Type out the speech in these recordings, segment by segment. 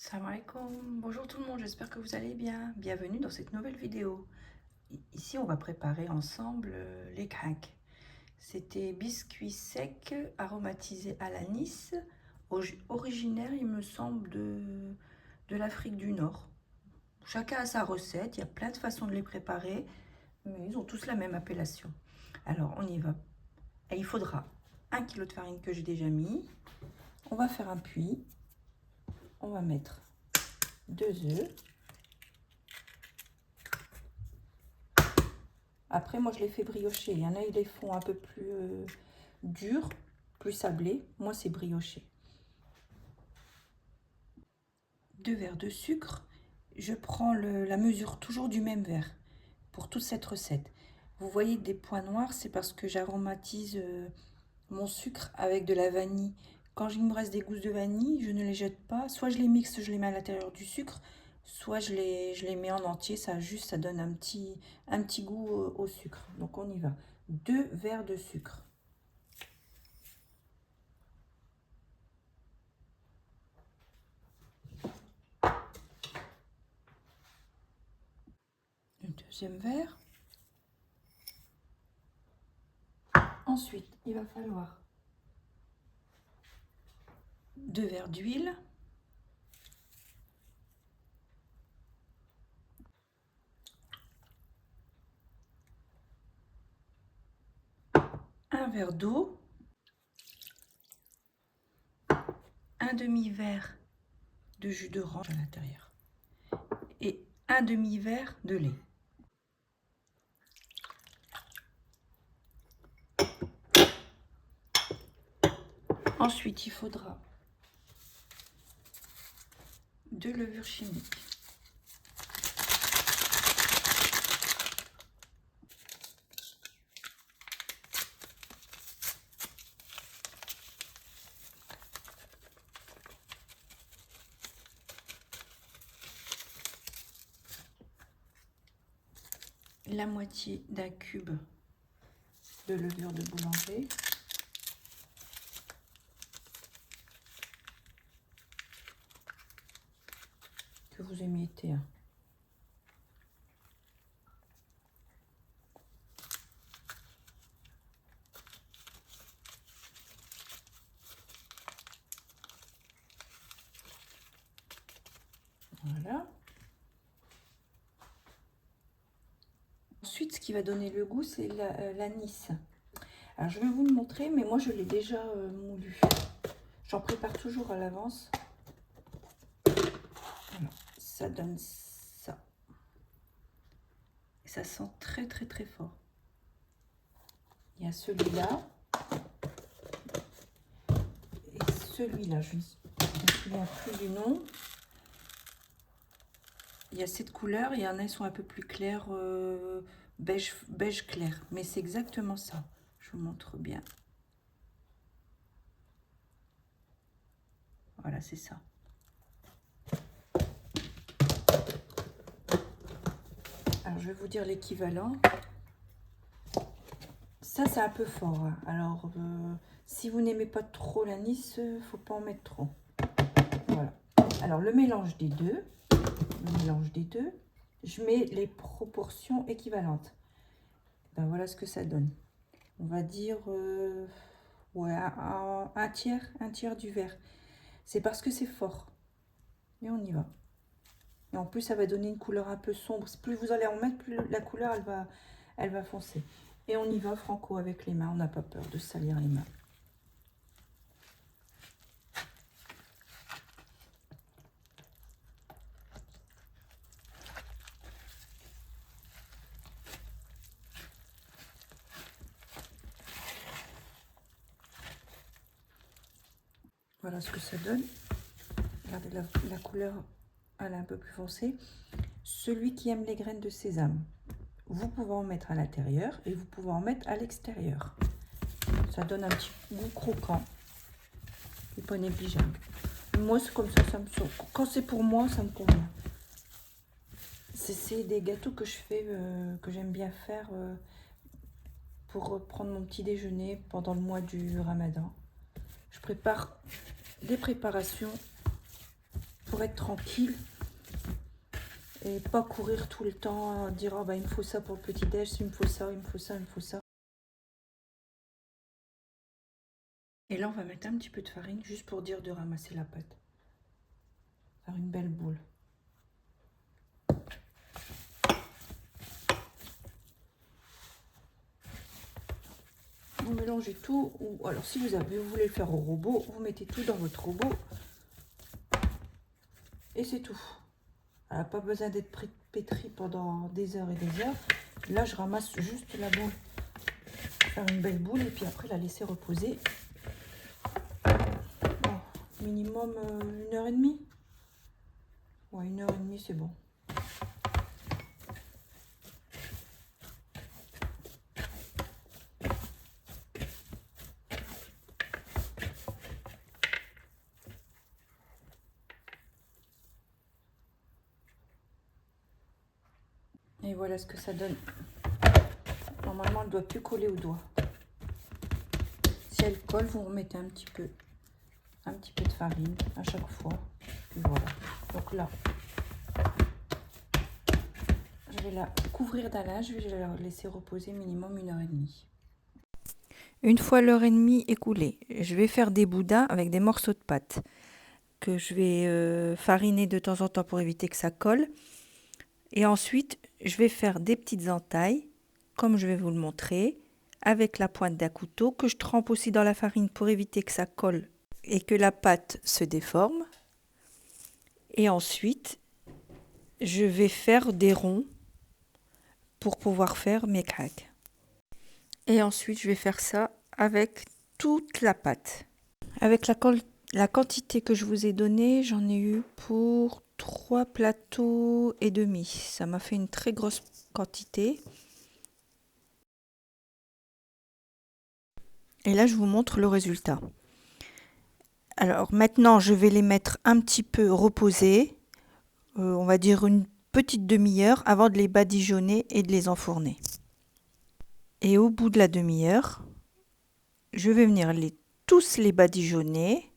Salam alaikum, bonjour tout le monde, j'espère que vous allez bien. Bienvenue dans cette nouvelle vidéo. Ici, on va préparer ensemble les craques. C'était biscuits secs aromatisés à l'anis, originaire, il me semble, de l'Afrique du Nord. Chacun a sa recette, il y a plein de façons de les préparer, mais ils ont tous la même appellation. Alors, on y va. Et il faudra 1 kg de farine que j'ai déjà mis. On va faire un puits. On va mettre 2 œufs. Après, moi, je les fais briocher. Il y en a, ils les font un peu plus durs, plus sablés. Moi, c'est brioché. 2 verres de sucre. Je prends la mesure toujours du même verre pour toute cette recette. Vous voyez des points noirs, c'est parce que j'aromatise mon sucre avec de la vanille. Quand il me reste des gousses de vanille, je ne les jette pas. Soit je les mixe, je les mets à l'intérieur du sucre, soit je les mets en entier. Ça donne un petit goût au sucre. Donc on y va. 2 verres de sucre. Le deuxième verre. Ensuite, il va falloir 2 verres d'huile. Un verre d'eau. Un demi-verre de jus d'orange à l'intérieur. Et un demi-verre de lait. Ensuite, il faudra de levure chimique. La moitié d'un cube de levure de boulanger. Que vous émiettez. Voilà. Ensuite, ce qui va donner le goût, c'est l'anis. Alors, je vais vous le montrer, mais moi, je l'ai déjà moulu. J'en prépare toujours à l'avance. Alors, ça donne ça. Et ça sent très, très, très fort. Il y a celui-là. Et celui-là, je ne me souviens plus du nom. Il y a cette couleur, il y en a, ils sont un peu plus clairs, beige clair. Mais c'est exactement ça. Je vous montre bien. Voilà, c'est ça. Alors, je vais vous dire l'équivalent. Ça, c'est un peu fort. Hein. Alors, si vous n'aimez pas trop l'anis, il ne faut pas en mettre trop. Voilà. Alors, le mélange des deux. Je mets les proportions équivalentes. Ben, voilà ce que ça donne. On va dire ouais, un tiers du verre. C'est parce que c'est fort. Et on y va. Et en plus, ça va donner une couleur un peu sombre. Plus vous allez en mettre, plus la couleur, elle va foncer. Et on y va franco avec les mains. On n'a pas peur de salir les mains. Voilà ce que ça donne. Regardez, la couleur, elle est un peu plus foncée. Celui qui aime les graines de sésame, vous pouvez en mettre à l'intérieur et vous pouvez en mettre à l'extérieur. Ça donne un petit goût croquant. Et pas négligeable. Moi, c'est comme ça, ça me saute. Quand c'est pour moi, ça me convient. C'est des gâteaux que je fais, que j'aime bien faire pour prendre mon petit déjeuner pendant le mois du Ramadan. Je prépare des préparations pour être tranquille et pas courir tout le temps, dire oh, bah, il me faut ça pour le petit-déj, il me faut ça, il me faut ça, il me faut ça. Et là, on va mettre un petit peu de farine juste pour dire de ramasser la pâte. Faire une belle boule. Vous mélangez tout, ou alors si vous voulez le faire au robot, vous mettez tout dans votre robot et c'est tout. Elle n'a pas besoin d'être pétrie pendant des heures et des heures. Là, je ramasse juste la boule. Faire une belle boule et puis après la laisser reposer. Bon, minimum 1h30. Ouais, 1h30, c'est bon. Et voilà ce que ça donne. Normalement, elle ne doit plus coller au doigt. Si elle colle, vous remettez un petit peu de farine à chaque fois. Et voilà. Donc là, je vais la couvrir d'un linge, je vais la laisser reposer minimum 1h30. Une fois l'heure et demie écoulée, je vais faire des boudins avec des morceaux de pâte que je vais fariner de temps en temps pour éviter que ça colle. Et ensuite, je vais faire des petites entailles, comme je vais vous le montrer, avec la pointe d'un couteau que je trempe aussi dans la farine pour éviter que ça colle et que la pâte se déforme. Et ensuite, je vais faire des ronds pour pouvoir faire mes craques. Et ensuite, je vais faire ça avec toute la pâte. Avec la quantité que je vous ai donnée, j'en ai eu pour 3 plateaux et demi. Ça m'a fait une très grosse quantité. Et là, je vous montre le résultat. Alors maintenant, je vais les mettre un petit peu reposés, on va dire une petite demi-heure avant de les badigeonner et de les enfourner. Et au bout de la demi-heure, je vais venir tous les badigeonner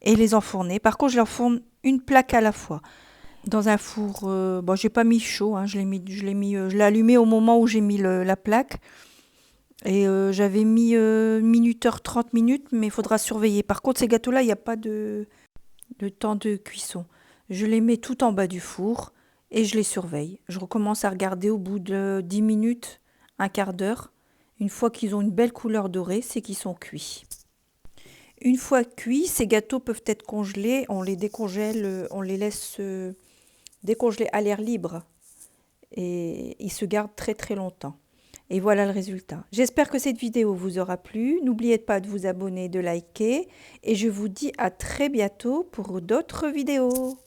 et les enfourner. Par contre, je les enfourne une plaque à la fois. Dans un four, bon, j'ai pas mis chaud, hein, je l'ai allumé au moment où j'ai mis la plaque. Et j'avais mis minuteur 30 minutes, mais il faudra surveiller. Par contre, ces gâteaux-là, il n'y a pas de temps de cuisson. Je les mets tout en bas du four et je les surveille. Je recommence à regarder au bout de 10 minutes, un quart d'heure. Une fois qu'ils ont une belle couleur dorée, c'est qu'ils sont cuits. Une fois cuits, ces gâteaux peuvent être congelés. On les décongèle, on les laisse décongeler à l'air libre. Et ils se gardent très très longtemps. Et voilà le résultat. J'espère que cette vidéo vous aura plu. N'oubliez pas de vous abonner, de liker. Et je vous dis à très bientôt pour d'autres vidéos.